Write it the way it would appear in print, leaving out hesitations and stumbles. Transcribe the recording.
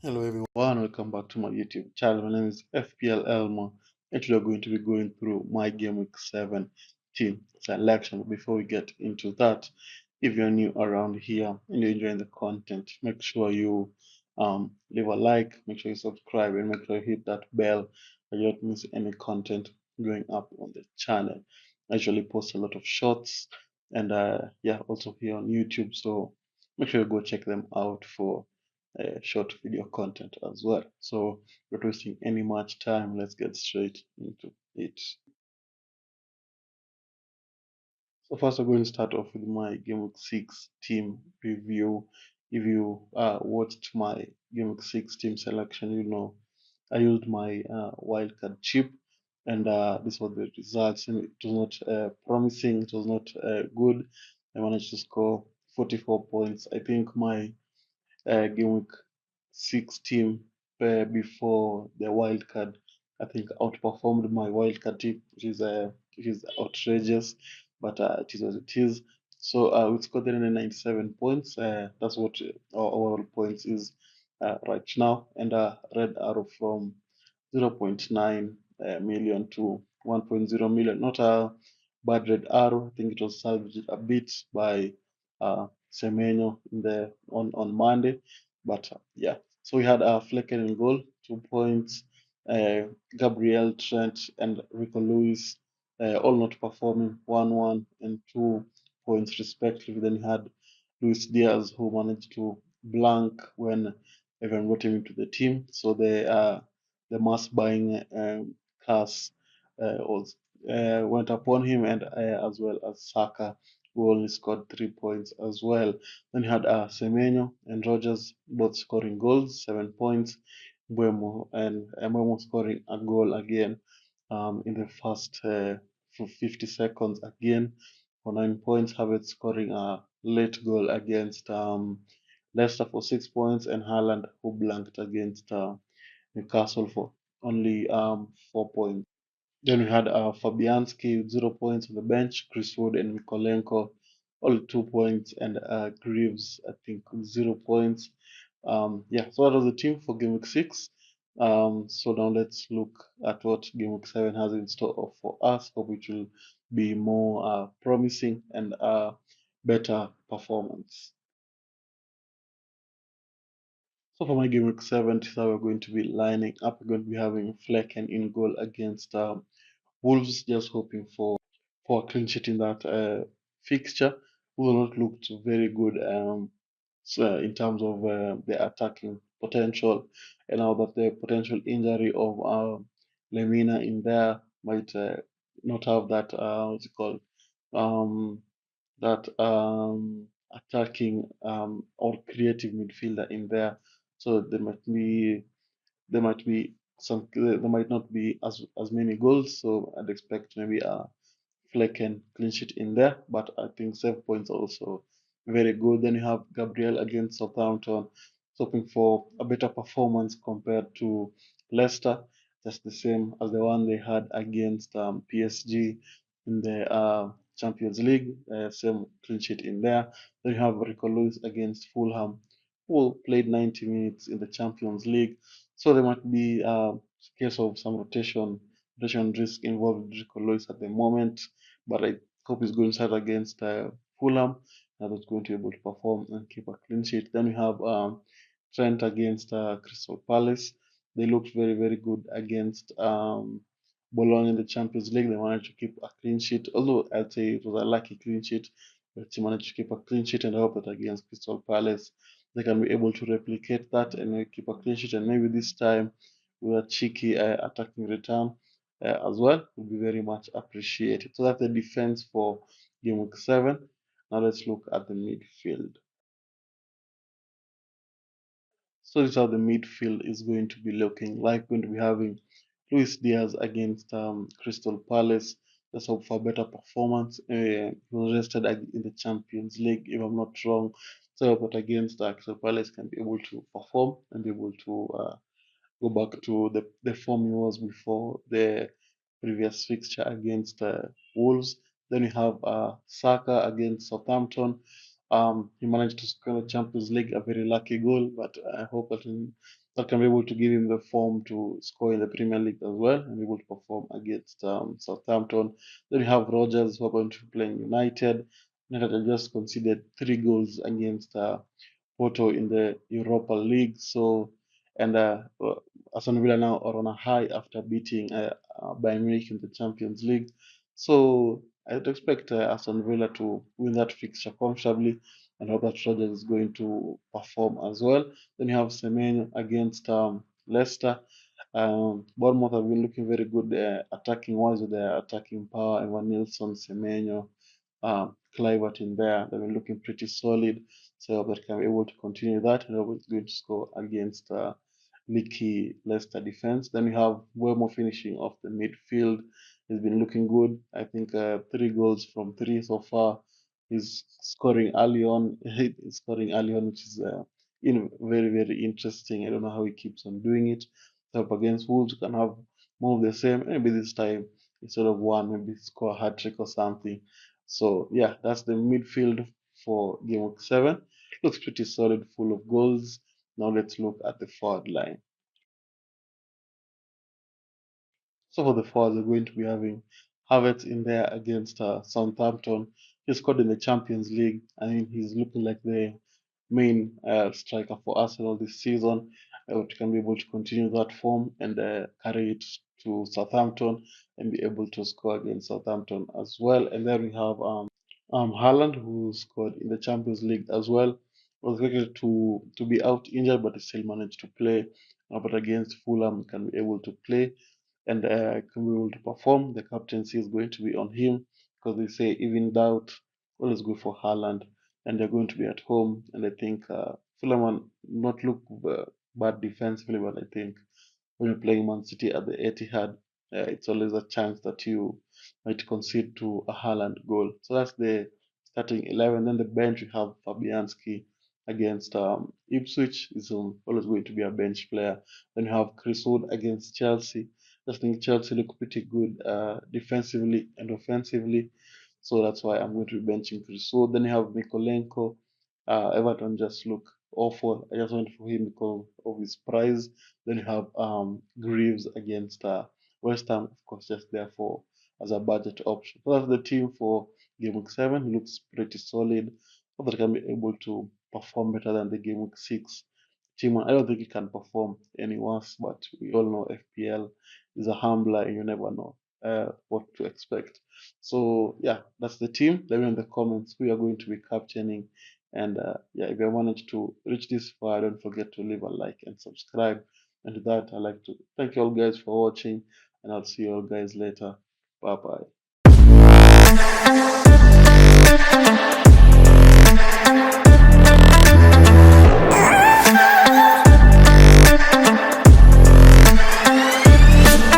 Hello everyone, welcome back to my YouTube channel. My name is FPL Elmo, and today we're going to be going through my Game Week 7 team selection. Before we get into that, if you're new around here and you're enjoying the content, make sure you leave a like, make sure you subscribe, and make sure you hit that bell so you don't miss any content going up on the channel. I usually post a lot of shorts and yeah, also here on YouTube, so make sure you go check them out for short video content as well. So, not wasting any much time, let's get straight into it. So, first, I'm going to start off with my Game Week 6 team review. If you watched my Game Week 6 team selection, you know I used my wildcard chip, and this was the results. And it was not promising, it was not good. I managed to score 44 points. I think my Game Week 6 team before the wild card, I think outperformed my wild card team, which is outrageous, but it is what it is. So we scored 397 points. That's what our overall points is right now, and red arrow from 0.9 million to 1.0 million. Not a bad red arrow. I think it was salvaged a bit by Semenyo in the on Monday, but yeah. So we had Flecken in goal, 2 points. Gabriel Trent and Rico Lewis all not performing, 1-1 and 2 points respectively. Then you had Luis Diaz who managed to blank when everyone got him into the team. So the mass buying class was went upon him, and as well as Saka, who only scored 3 points as well. Then you had Semenyo and Rogers both scoring goals, 7 points. Mbeumo scoring a goal again in the first for 50 seconds again for 9 points. Havertz scoring a late goal against Leicester for 6 points, and Haaland who blanked against Newcastle for only 4 points. Then we had Fabianski 0 points on the bench, Chris Wood and Mikolenko all 2 points, and Greaves I think 0 points. Yeah, so that was the team for Game Week 6. So now let's look at what Game Week 7 has in store for us. Hope it will be more promising and better performance. So for my Game Week 7, this is how we're going to be lining up. We're going to be having Flecken in goal against Wolves, just hoping for a clean sheet in that fixture. Will not look very good so in terms of the attacking potential, and now that the potential injury of Lemina in there might not have that what's it called um, that attacking or creative midfielder in there. So there might be there might not be as many goals. So I'd expect maybe a Flecken clean sheet in there, but I think 7 points also very good. Then you have Gabriel against Southampton, hoping for a better performance compared to Leicester, just the same as the one they had against PSG in the Champions League. Same clean sheet in there. Then you have Rico Lewis against Fulham, who played 90 minutes in the Champions League. So there might be a case of some rotation risk involved with Rico Lewis at the moment, but I hope he's going to start against Fulham. That's going to be able to perform and keep a clean sheet. Then we have Trent against Crystal Palace. They looked very, very good against Bologna in the Champions League. They managed to keep a clean sheet, although I'd say it was a lucky clean sheet, but they managed to keep a clean sheet, and I hope that against Crystal Palace they can be able to replicate that and keep a clean sheet, and maybe this time with a cheeky attacking return as well would be very much appreciated. So that's the defense for Game Week 7. Now let's look at the midfield. So this is how the midfield is going to be looking like. Going to be having Luis Diaz against Crystal Palace. Let's hope for better performance. He was rested in the Champions League, if I'm not wrong. So, but against Crystal Palace can be able to perform and be able to go back to the form he was before the previous fixture against Wolves. Then we have Saka against Southampton. He managed to score the Champions League, a very lucky goal, but I hope that can be able to give him the form to score in the Premier League as well and be able to perform against Southampton. Then we have Rogers, who are going to be playing United. United have just conceded 3 goals against Porto in the Europa League. So, and Aston Villa now are on a high after beating Bayern Munich in the Champions League. So, I would expect Aston Villa to win that fixture comfortably and hope that Rodgers is going to perform as well. Then you have Semenyo against Leicester. Bournemouth have been looking very good attacking wise with their attacking power. Evan Nilsson, Semenyo, Clivert in there. They've been looking pretty solid. So I hope that can be able to continue that and hope it's going to score against leaky Leicester defense. Then we have Wemo finishing off the midfield. He's been looking good. I think 3 goals from 3 so far. He's scoring early on. He's scoring early on, which is very, very interesting. I don't know how he keeps on doing it. So up against Wolves, you can have more of the same. Maybe this time instead of one, maybe score a hat trick or something. So yeah, that's the midfield for game week 7. Looks pretty solid, full of goals. Now let's look at the forward line. So for the forwards, we're going to be having Havertz in there against Southampton. He scored in the Champions League. I mean, he's looking like the main striker for Arsenal this season. To can be able to continue that form and carry it to Southampton and be able to score against Southampton as well. And then we have Haaland, who scored in the Champions League as well. Was expected to be out injured, but he still managed to play. But against Fulham, can be able to play and can be able to perform. The captaincy is going to be on him because they say even doubt always go for Haaland, and they're going to be at home. And I think Fulham will not look bad defensively, but I think when you're playing Man City at the Etihad, it's always a chance that you might concede to a Haaland goal. So that's the starting 11. Then the bench, we have Fabianski against Ipswich, is always going to be a bench player. Then you have Chris Wood against Chelsea. I think Chelsea look pretty good defensively and offensively. So that's why I'm going to be benching Chris Wood. Then you have Mikolenko. Everton just look awful. I just went for him because of his price. Then you have Greaves against West Ham, of course, just there for as a budget option. So that's the team for Game Week 7. Looks pretty solid. Hope that can be able to perform better than the Game Week 6 team. I don't think it can perform any worse, but we all know FPL is a humbler and you never know what to expect. So yeah, that's the team. Let me know in the comments who you're going to be captaining. And yeah, if you managed to reach this far, don't forget to leave a like and subscribe. And with that, I'd like to thank you all guys for watching, and I'll see you all guys later. Bye bye.